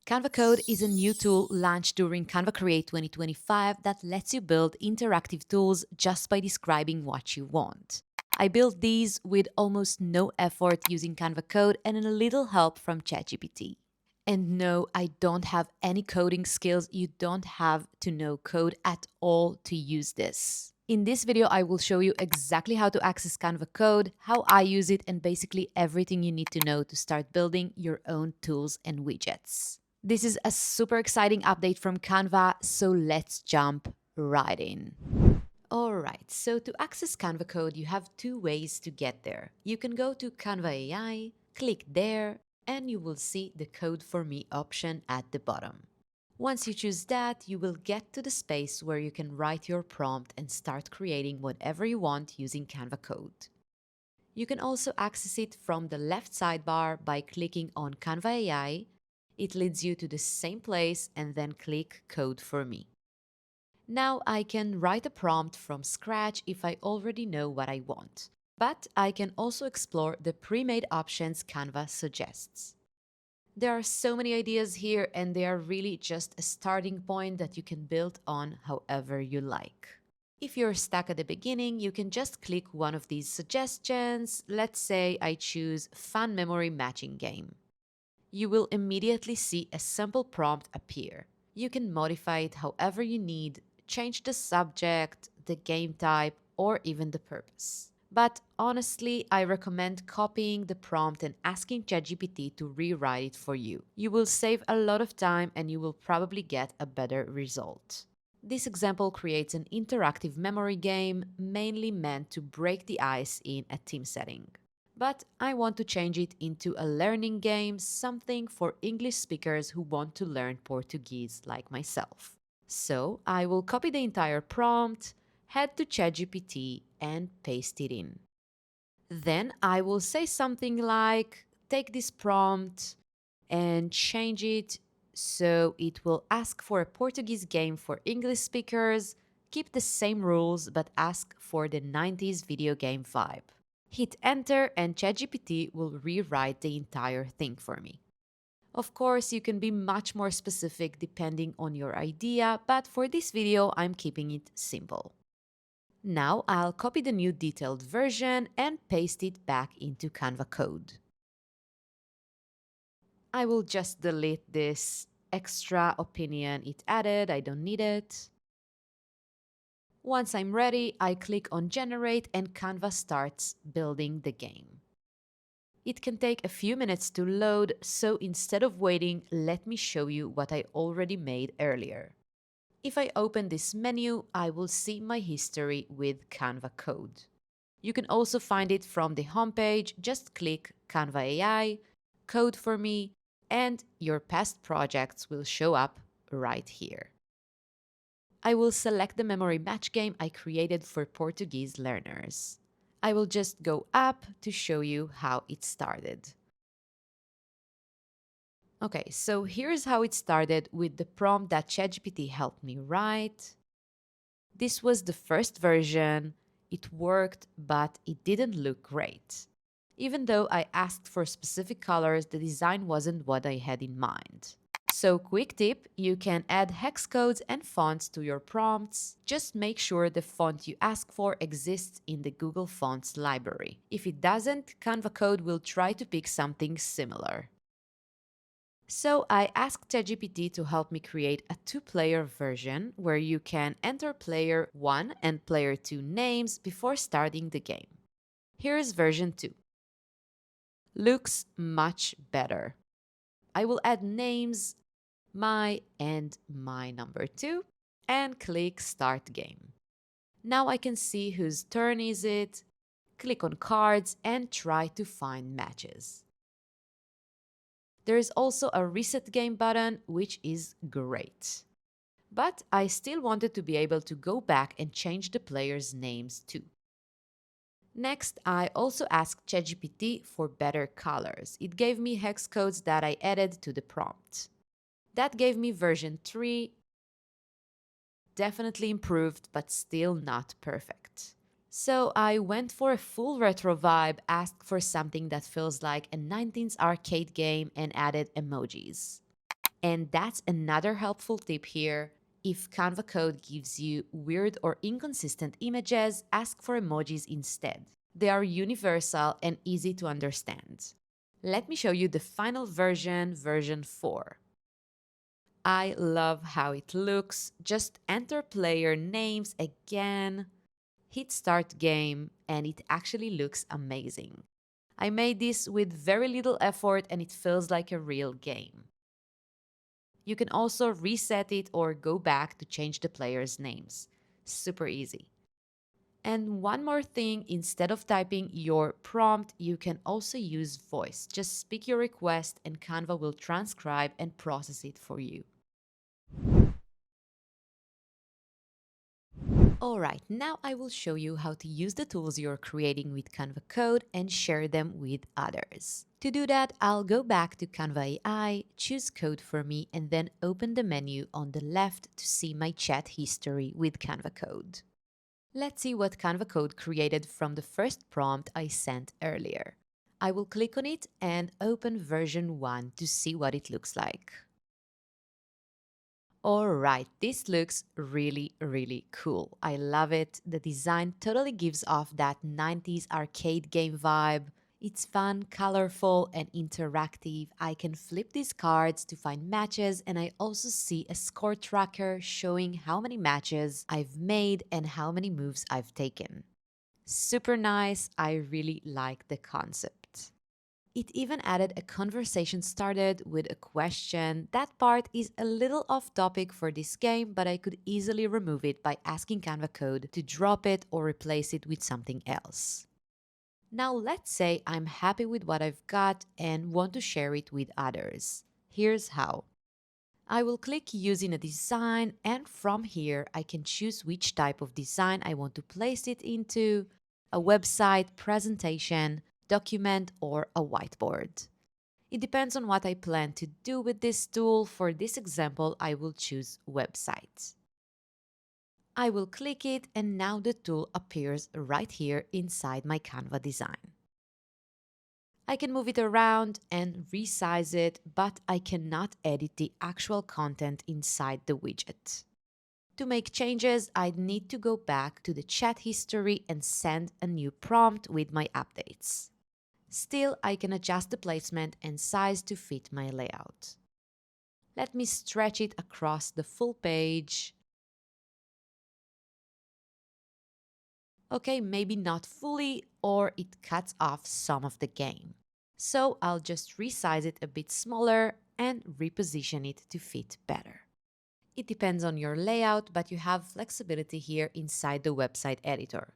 Canva Code is a new tool launched during Canva Create 2025 that lets you build interactive tools just by describing what you want. I built these with almost no effort using Canva Code and a little help from ChatGPT. And no, I don't have any coding skills. You don't have to know code at all to use this. In this video, I will show you exactly how to access Canva Code, how I use it, and basically everything you need to know to start building your own tools and widgets. This is a super exciting update from Canva, so let's jump right in. Alright, so to access Canva Code, you have two ways to get there. You can go to Canva AI, click there, and you will see the Code for Me option at the bottom. Once you choose that, you will get to the space where you can write your prompt and start creating whatever you want using Canva Code. You can also access it from the left sidebar by clicking on Canva AI. It leads you to the same place and then click Code for Me. Now I can write a prompt from scratch if I already know what I want, but I can also explore the pre-made options Canva suggests. There are so many ideas here, and they are really just a starting point that you can build on however you like. If you're stuck at the beginning, you can just click one of these suggestions. Let's say I choose Fun Memory Matching Game. You will immediately see a simple prompt appear. You can modify it however you need, change the subject, the game type, or even the purpose. But honestly, I recommend copying the prompt and asking ChatGPT to rewrite it for you. You will save a lot of time and you will probably get a better result. This example creates an interactive memory game mainly meant to break the ice in a team setting. But I want to change it into a learning game, something for English speakers who want to learn Portuguese like myself. So I will copy the entire prompt, head to ChatGPT and paste it in. Then I will say something like, take this prompt and change it so it will ask for a Portuguese game for English speakers, keep the same rules but ask for the 90s video game vibe. Hit enter and ChatGPT will rewrite the entire thing for me. Of course, you can be much more specific depending on your idea, but for this video, I'm keeping it simple. Now I'll copy the new detailed version and paste it back into Canva Code. I will just delete this extra opinion it added, I don't need it. Once I'm ready, I click on Generate and Canva starts building the game. It can take a few minutes to load, so instead of waiting, let me show you what I already made earlier. If I open this menu, I will see my history with Canva Code. You can also find it from the homepage. Just click Canva AI, Code for Me, and your past projects will show up right here. I will select the memory match game I created for Portuguese learners. I will just go up to show you how it started. Okay, so here's how it started with the prompt that ChatGPT helped me write. This was the first version. It worked, but it didn't look great. Even though I asked for specific colors, the design wasn't what I had in mind. So quick tip, you can add hex codes and fonts to your prompts. Just make sure the font you ask for exists in the Google Fonts library. If it doesn't, Canva Code will try to pick something similar. So I asked ChatGPT to help me create a two-player version where you can enter player 1 and player 2 names before starting the game. Here's version 2. Looks much better. I will add names, my and my number 2, and click Start Game. Now I can see whose turn is it, click on cards and try to find matches. There is also a reset game button, which is great. But I still wanted to be able to go back and change the players' names too. Next, I also asked ChatGPT for better colors. It gave me hex codes that I added to the prompt. That gave me version 3. Definitely improved, but still not perfect. So I went for a full retro vibe, asked for something that feels like a 19th arcade game and added emojis. And that's another helpful tip here. If Canva Code gives you weird or inconsistent images, ask for emojis instead. They are universal and easy to understand. Let me show you the final version, version 4. I love how it looks. Just enter player names again, hit start game, and it actually looks amazing. I made this with very little effort and it feels like a real game. You can also reset it or go back to change the players' names. Super easy. And one more thing, instead of typing your prompt, you can also use voice. Just speak your request and Canva will transcribe and process it for you. Alright, now I will show you how to use the tools you're creating with Canva Code and share them with others. To do that, I'll go back to Canva AI, choose Code for me, and then open the menu on the left to see my chat history with Canva Code. Let's see what Canva Code created from the first prompt I sent earlier. I will click on it and open version 1 to see what it looks like. Alright, this looks really cool. I love it. The design totally gives off that 90s arcade game vibe. It's fun, colorful, and interactive. I can flip these cards to find matches, and I also see a score tracker showing how many matches I've made and how many moves I've taken. Super nice. I really like the concept. It even added a conversation started with a question. That part is a little off topic for this game, but I could easily remove it by asking Canva Code to drop it or replace it with something else. Now let's say I'm happy with what I've got and want to share it with others. Here's how. I will click using a design, and from here I can choose which type of design I want to place it into: a website, presentation, document, or a whiteboard. It depends on what I plan to do with this tool. For this example, I will choose website. I will click it, and now the tool appears right here inside my Canva design. I can move it around and resize it, but I cannot edit the actual content inside the widget. To make changes, I need to go back to the chat history and send a new prompt with my updates. Still, I can adjust the placement and size to fit my layout. Let me stretch it across the full page. Okay, maybe not fully, or it cuts off some of the game. So I'll just resize it a bit smaller and reposition it to fit better. It depends on your layout, but you have flexibility here inside the website editor.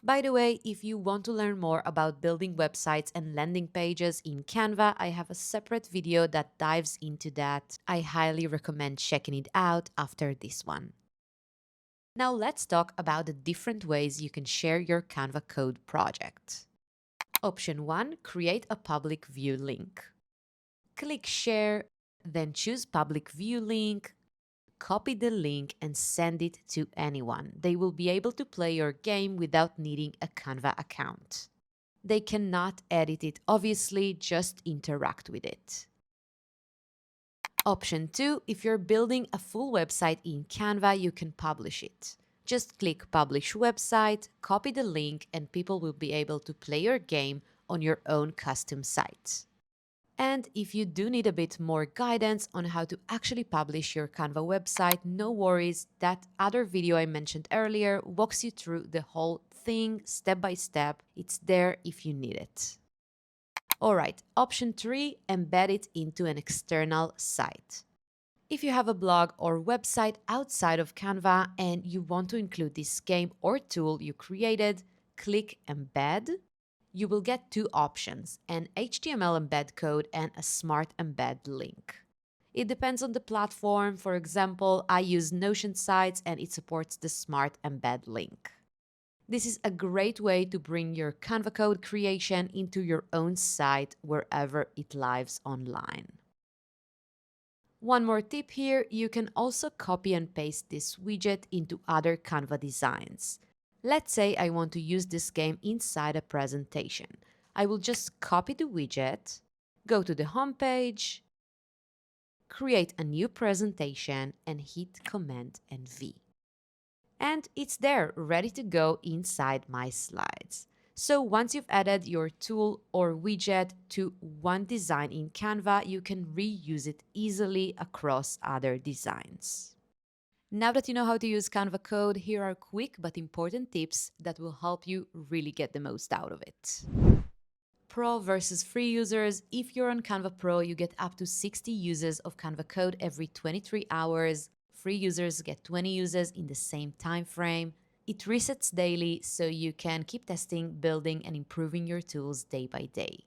By the way, if you want to learn more about building websites and landing pages in Canva, I have a separate video that dives into that. I highly recommend checking it out after this one. Now let's talk about the different ways you can share your Canva Code project. Option 1. Create a public view link. Click Share, then choose Public View Link. Copy the link and send it to anyone. They will be able to play your game without needing a Canva account. They cannot edit it, obviously, just interact with it. Option 2. If you're building a full website in Canva, you can publish it. Just click Publish Website, copy the link, and people will be able to play your game on your own custom site. And if you do need a bit more guidance on how to actually publish your Canva website, no worries, that other video I mentioned earlier walks you through the whole thing step by step. It's there if you need it. Alright, option 3, embed it into an external site. If you have a blog or website outside of Canva and you want to include this game or tool you created, click Embed. You will get two options, an HTML embed code and a smart embed link. It depends on the platform. For example, I use Notion sites and it supports the smart embed link. This is a great way to bring your Canva code creation into your own site wherever it lives online. One more tip here, you can also copy and paste this widget into other Canva designs. Let's say I want to use this game inside a presentation. I will just copy the widget, go to the home page, create a new presentation, and hit Command and V. And it's there, ready to go inside my slides. So once you've added your tool or widget to one design in Canva, you can reuse it easily across other designs. Now that you know how to use Canva Code, here are quick but important tips that will help you really get the most out of it. Pro versus free users. If you're on Canva Pro, you get up to 60 uses of Canva Code every 23 hours. Free users get 20 uses in the same time frame. It resets daily, so you can keep testing, building, and improving your tools day by day.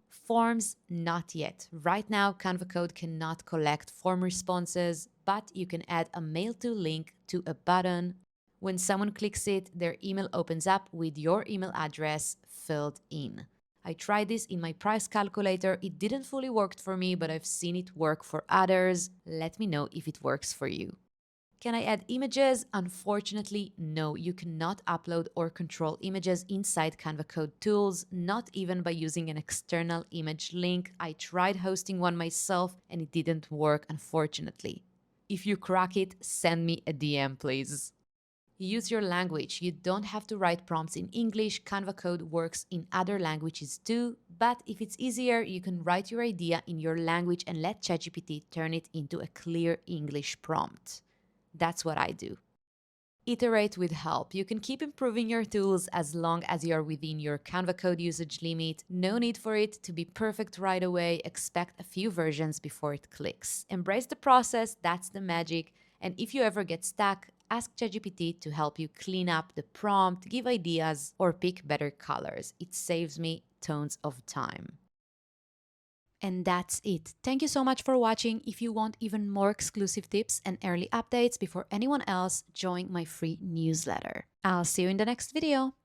Forms, not yet. Right now, Canva Code cannot collect form responses, but you can add a mail to link to a button. When someone clicks it, their email opens up with your email address filled in. I tried this in my price calculator. It didn't fully work for me, but I've seen it work for others. Let me know if it works for you. Can I add images? Unfortunately, no. You cannot upload or control images inside Canva Code tools, not even by using an external image link. I tried hosting one myself and it didn't work, unfortunately. If you crack it, send me a DM, please. Use your language. You don't have to write prompts in English. Canva Code works in other languages too, but if it's easier, you can write your idea in your language and let ChatGPT turn it into a clear English prompt. That's what I do. Iterate with help. You can keep improving your tools as long as you're within your Canva Code usage limit. No need for it to be perfect right away. Expect a few versions before it clicks. Embrace the process, that's the magic. And if you ever get stuck, ask ChatGPT to help you clean up the prompt, give ideas, or pick better colors. It saves me tons of time. And that's it. Thank you so much for watching. If you want even more exclusive tips and early updates before anyone else, join my free newsletter. I'll see you in the next video.